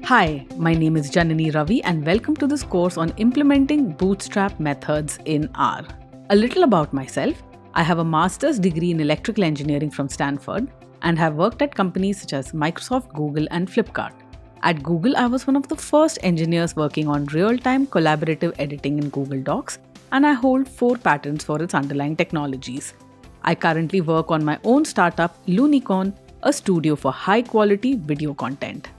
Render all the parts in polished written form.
Hi, my name is Janani Ravi and welcome to this course on implementing Bootstrap methods in R. A little about myself. I have a master's degree in electrical engineering from Stanford and have worked at companies such as Microsoft, Google and Flipkart. At Google, I was one of the first engineers working on real-time collaborative editing in Google Docs, and I hold 4 patents for its underlying technologies. I currently work on my own startup, Lunicorn, a studio for high-quality video content.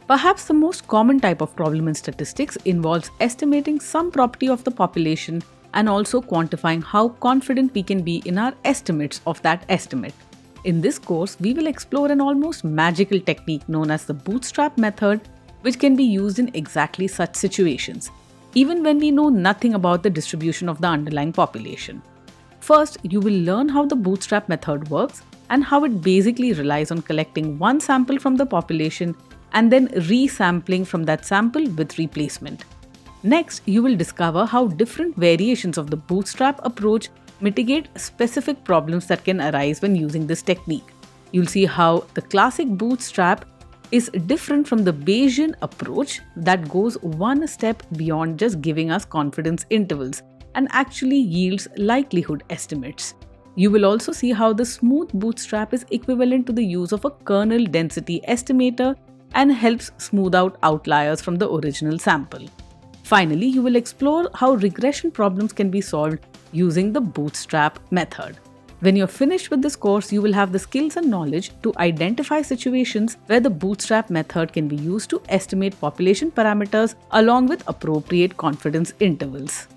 Perhaps the most common type of problem in statistics involves estimating some property of the population and also quantifying how confident we can be in our estimates of that estimate. In this course, we will explore an almost magical technique known as the Bootstrap method, which can be used in exactly such situations, even when we know nothing about the distribution of the underlying population. First, you will learn how the Bootstrap method works and how it basically relies on collecting one sample from the population and then resampling from that sample with replacement. Next, you will discover how different variations of the Bootstrap approach mitigate specific problems that can arise when using this technique. You'll see how the classic Bootstrap is different from the Bayesian approach that goes one step beyond just giving us confidence intervals and actually yields likelihood estimates. You will also see how the smooth Bootstrap is equivalent to the use of a kernel density estimator and helps smooth out outliers from the original sample. Finally, you will explore how regression problems can be solved using the Bootstrap method. When you're finished with this course, you will have the skills and knowledge to identify situations where the Bootstrap method can be used to estimate population parameters along with appropriate confidence intervals.